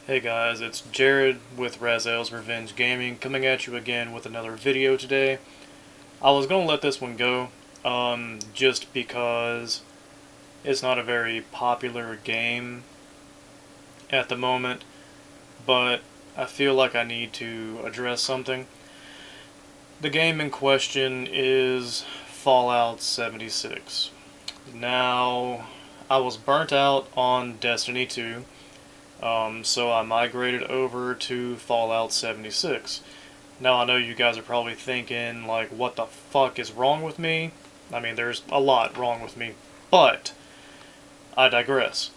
Hey guys, it's Jared with Razel's Revenge Gaming coming at you again with another video today. I was going to let this one go, just because it's not a very popular game at the moment, but I feel like I need to address something. The game in question is Fallout 76. Now, I was burnt out on Destiny 2. So I migrated over to Fallout 76. Now I know you guys are probably thinking, like, what the fuck is wrong with me? I mean, there's a lot wrong with me, but I digress.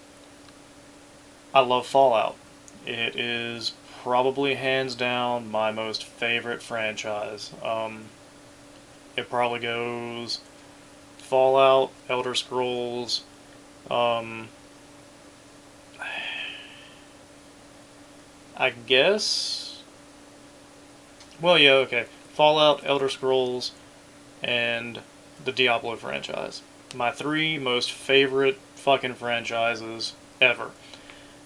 I love Fallout. It is probably hands down my most favorite franchise. It probably goes Fallout, Elder Scrolls, um, I guess. Well, yeah, okay. Fallout, Elder Scrolls, and the Diablo franchise. My three most favorite fucking franchises ever.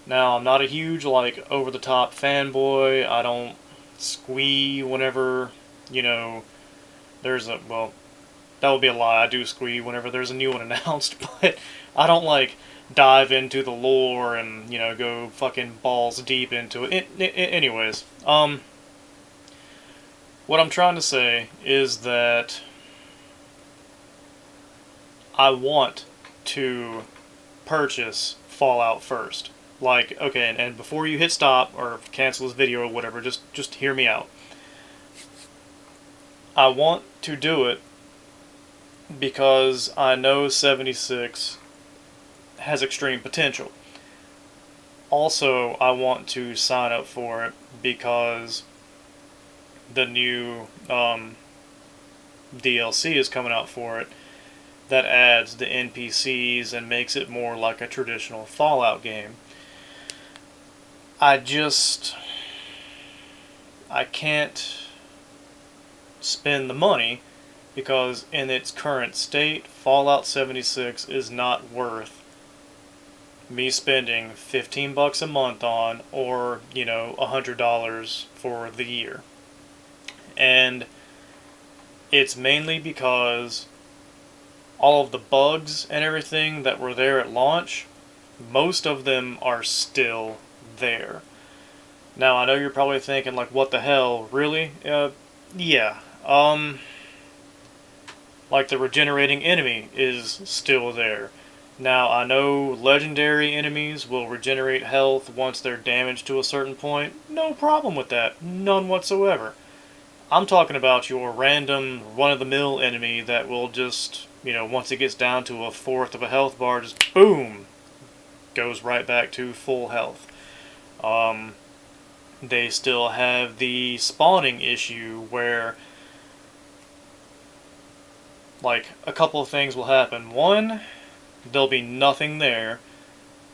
Now, I'm not a huge, like, over the top fanboy. I don't squee whenever, you know, there's a. Well, that would be a lie. I do squee whenever there's a new one announced, but I don't, like, dive into the lore and, go fucking balls deep into it. Anyways, what I'm trying to say is that I want to purchase Fallout first. Like, okay, and before you hit stop or cancel this video or whatever, just hear me out. I want to do it because I know 76 has extreme potential. Also, I want to sign up for it because the new DLC is coming out for it that adds the NPCs and makes it more like a traditional Fallout game. I can't spend the money because in its current state, Fallout 76 is not worth me spending $15 a month on, or, $100 for the year. And it's mainly because all of the bugs and everything that were there at launch, most of them are still there. Now, I know you're probably thinking, like, what the hell? Really? Yeah. Like, the regenerating enemy is still there. Now, I know legendary enemies will regenerate health once they're damaged to a certain point. No problem with that. None whatsoever. I'm talking about your random, run-of-the-mill enemy that will just, once it gets down to a fourth of a health bar, just boom, goes right back to full health. They still have the spawning issue where, like, a couple of things will happen. One, there'll be nothing there,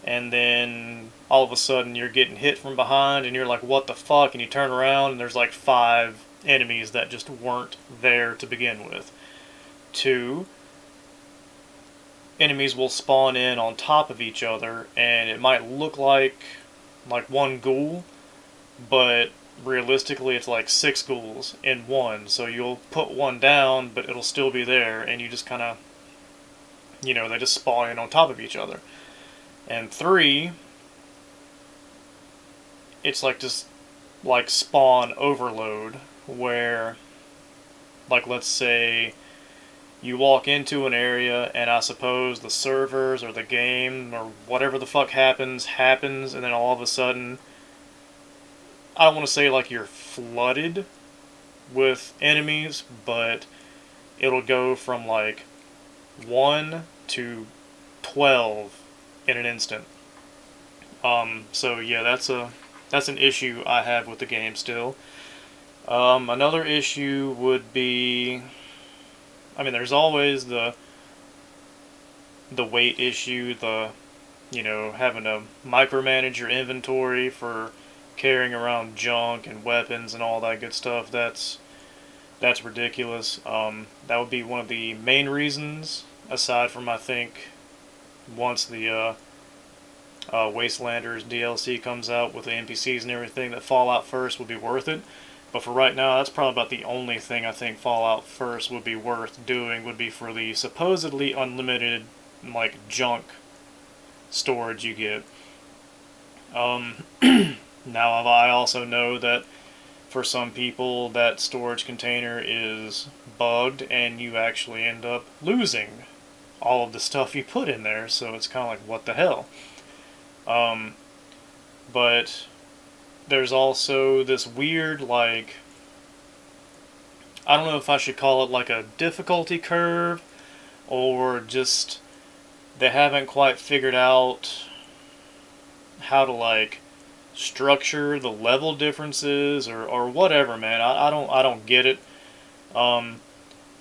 and then all of a sudden you're getting hit from behind and you're like, what the fuck? And you turn around and there's like 5 enemies that just weren't there to begin with. 2, enemies will spawn in on top of each other and it might look like one ghoul, but realistically it's like 6 ghouls in one. So you'll put one down, but it'll still be there, and you just kind of, they just spawn in on top of each other. And 3, it's like just like spawn overload, where, like, let's say you walk into an area and I suppose the servers or the game or whatever the fuck happens, and then all of a sudden, I don't want to say like you're flooded with enemies, but it'll go from like 1 to 12 in an instant. So yeah, that's an issue I have with the game still. Another issue would be, I mean, there's always the weight issue, having to micromanage your inventory for carrying around junk and weapons and all that good stuff. That's ridiculous. That would be one of the main reasons, aside from, I think, once the Wastelanders DLC comes out with the NPCs and everything, that Fallout First would be worth it. But for right now, that's probably about the only thing I think Fallout First would be worth doing, would be for the supposedly unlimited, like, junk storage you get. Now, I also know that for some people that storage container is bugged and you actually end up losing all of the stuff you put in there, so it's kind of like, what the hell? Um, but there's also this weird, like, I don't know if I should call it like a difficulty curve, or just they haven't quite figured out how to, like, structure the level differences, or whatever, man. I don't get it. Um,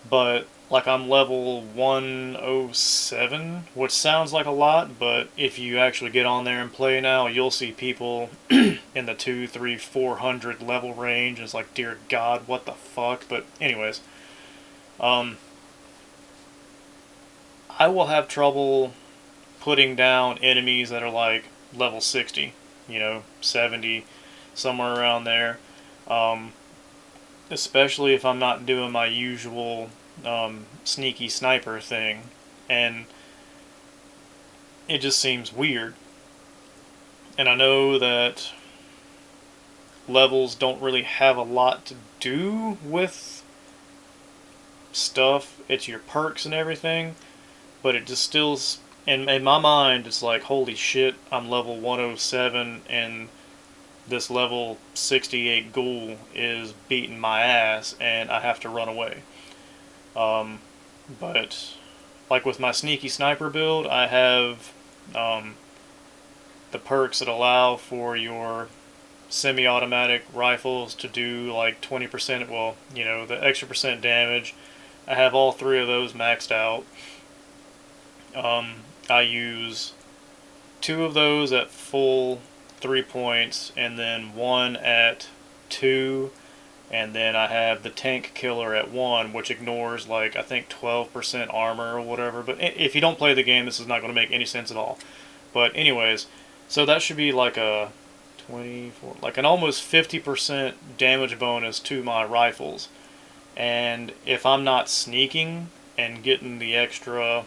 but like, I'm level 107, which sounds like a lot, but if you actually get on there and play now, you'll see people in the 2, 3, 400 level range. It's like, dear God, what the fuck? But anyways, um, I will have trouble putting down enemies that are like level 60, 70, somewhere around there. Um, Especially if I'm not doing my usual sneaky sniper thing, and it just seems weird. And I know that levels don't really have a lot to do with stuff. It's your perks and everything, but it just still, in my mind, it's like, holy shit, I'm level 107 and this level 68 ghoul is beating my ass and I have to run away. Um, but like with my sneaky sniper build, I have the perks that allow for your semi-automatic rifles to do like 20%, well, the extra percent damage. I have all three of those maxed out. I use two of those at full 3 points, and then one at 2, and then I have the tank killer at 1, which ignores, like, I think 12% armor or whatever. But if you don't play the game, this is not going to make any sense at all. But anyways, so that should be like a 24, like an almost 50% damage bonus to my rifles. And if I'm not sneaking and getting the extra,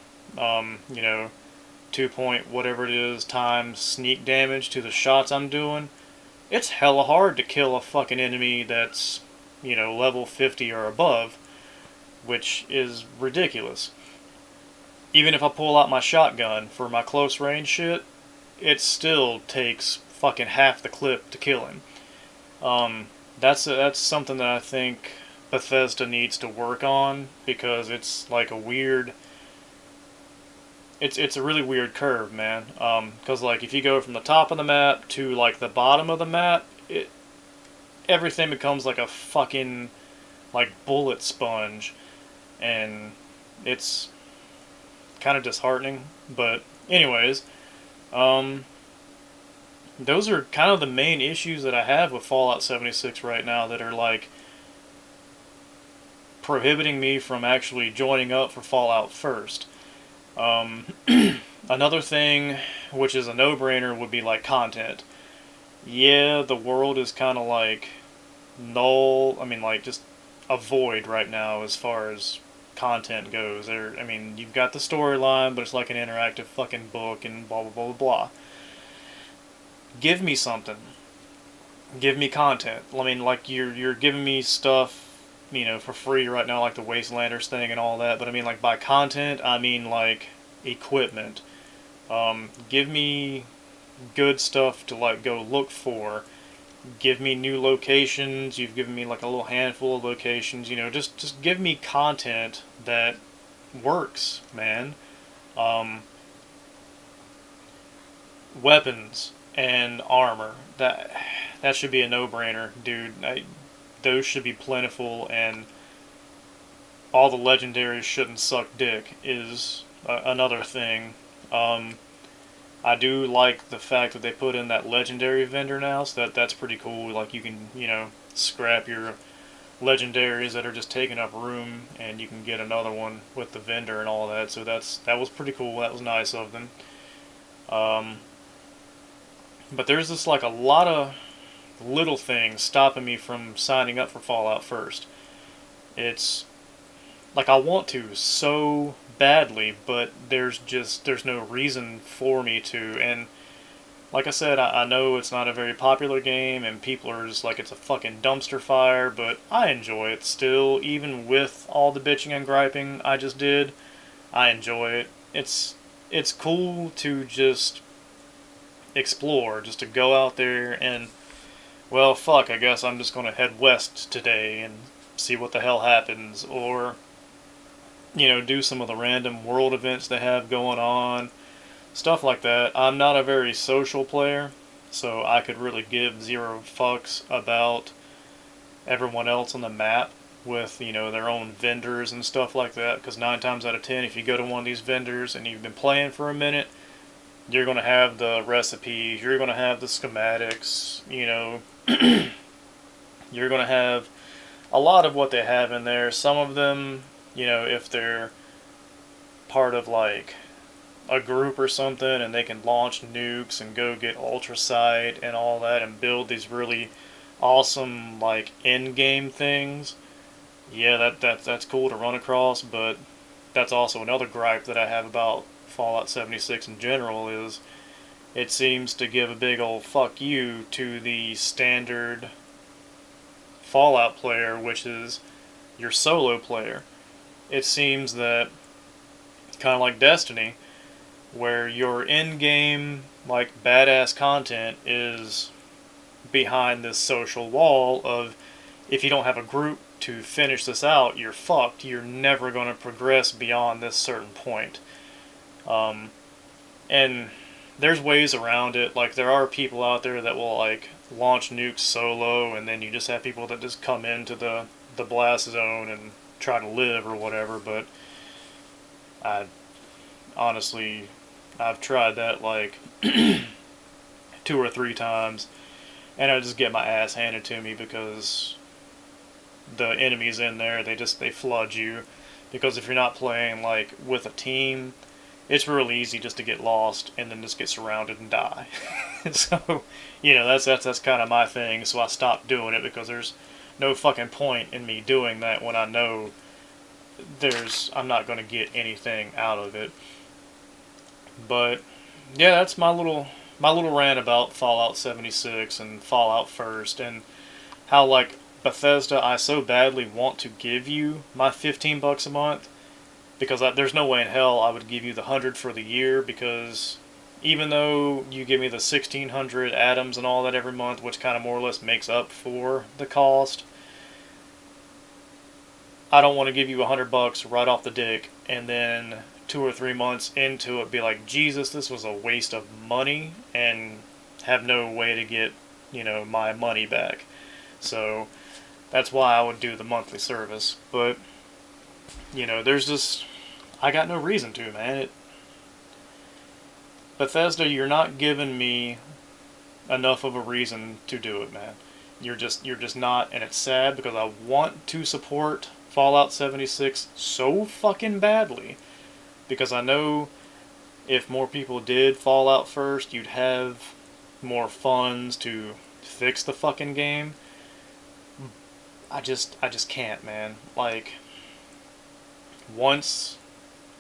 2 point whatever it is times sneak damage to the shots I'm doing, it's hella hard to kill a fucking enemy that's, level 50 or above, which is ridiculous. Even if I pull out my shotgun for my close range shit, it still takes fucking half the clip to kill him. That's something that I think Bethesda needs to work on, because it's like a weird, it's a really weird curve, man. Because like, if you go from the top of the map to like the bottom of the map, everything becomes like a fucking like bullet sponge, and it's kind of disheartening. But anyways, those are kind of the main issues that I have with Fallout 76 right now, that are like prohibiting me from actually joining up for Fallout First. Another thing, which is a no-brainer, would be like content. Yeah, the world is kind of like null. I mean, like, just a void right now as far as content goes. You've got the storyline, but it's like an interactive fucking book and blah blah blah blah blah. Give me something. Give me content. I mean, like, you're giving me stuff, for free right now, like the Wastelanders thing and all that. But I mean, like, by content, I mean like equipment. Give me good stuff to like go look for. Give me new locations. You've given me like a little handful of locations. Just give me content that works, man. Weapons and armor. That should be a no-brainer, dude. Those should be plentiful, and all the legendaries shouldn't suck dick is another thing. I do like the fact that they put in that legendary vendor now, so that's pretty cool. Like, you can, scrap your legendaries that are just taking up room, and you can get another one with the vendor and all that. So that was pretty cool. That was nice of them. But there's just like a lot of little things stopping me from signing up for Fallout first. It's like I want to so badly, but there's no reason for me to. And like I said, I know it's not a very popular game, and people are just like it's a fucking dumpster fire, but I enjoy it still, even with all the bitching and griping I just did. I enjoy it. It's cool to just explore, just to go out there and, well, fuck, I guess I'm just gonna head west today and see what the hell happens, or, do some of the random world events they have going on, stuff like that. I'm not a very social player, so I could really give zero fucks about everyone else on the map with, their own vendors and stuff like that, because 9 times out of 10, if you go to one of these vendors and you've been playing for a minute, you're going to have the recipes, you're going to have the schematics, you're going to have a lot of what they have in there. Some of them, if they're part of like a group or something and they can launch nukes and go get ultrasight and all that and build these really awesome like in-game things, yeah, that's cool to run across. But that's also another gripe that I have about Fallout 76 in general, is it seems to give a big old fuck you to the standard Fallout player, which is your solo player. It seems that, kind of like Destiny, where your in-game like badass content is behind this social wall of, if you don't have a group to finish this out, you're fucked. You're never going to progress beyond this certain point. And there's ways around it. Like, there are people out there that will like launch nukes solo, and then you just have people that just come into the blast zone and try to live or whatever. But I honestly, I've tried that like 2 or 3 times, and I just get my ass handed to me because the enemies in there, they flood you. Because if you're not playing like with a team, it's real easy just to get lost and then just get surrounded and die. So, that's kind of my thing. So I stopped doing it, because there's no fucking point in me doing that when I know I'm not going to get anything out of it. But yeah, that's my little rant about Fallout 76 and Fallout First, and how like Bethesda, I so badly want to give you my $15 a month, because there's no way in hell I would give you the 100 for the year, because even though you give me the 1,600 atoms and all that every month, which kind of more or less makes up for the cost, I don't want to give you $100 right off the dick, and then 2 or 3 months into it be like, Jesus, this was a waste of money, and have no way to get, my money back. So that's why I would do the monthly service. But, there's just, I got no reason to, man. Bethesda, you're not giving me enough of a reason to do it, man. You're just not, and it's sad, because I want to support Fallout 76 so fucking badly, because I know if more people did Fallout first, you'd have more funds to fix the fucking game. I just can't, man. Like, once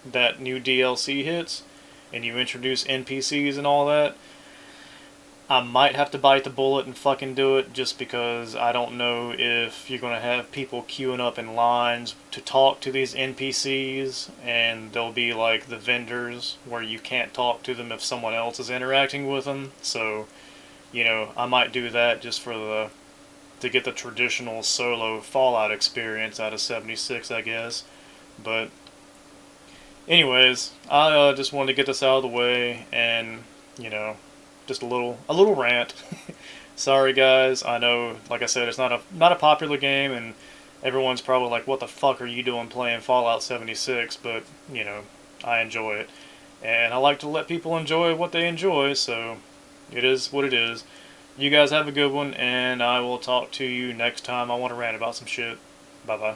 that new DLC hits and you introduce NPCs and all that, I might have to bite the bullet and fucking do it, just because I don't know if you're going to have people queuing up in lines to talk to these NPCs, and there'll be like the vendors where you can't talk to them if someone else is interacting with them. So, I might do that just to get the traditional solo Fallout experience out of 76, I guess. But anyways, I just wanted to get this out of the way, and just a little rant. Sorry guys, I know, like I said, it's not a popular game, and everyone's probably like, what the fuck are you doing playing Fallout 76? But I enjoy it, and I like to let people enjoy what they enjoy, so it is what it is. You guys have a good one, and I will talk to you next time I want to rant about some shit. Bye bye.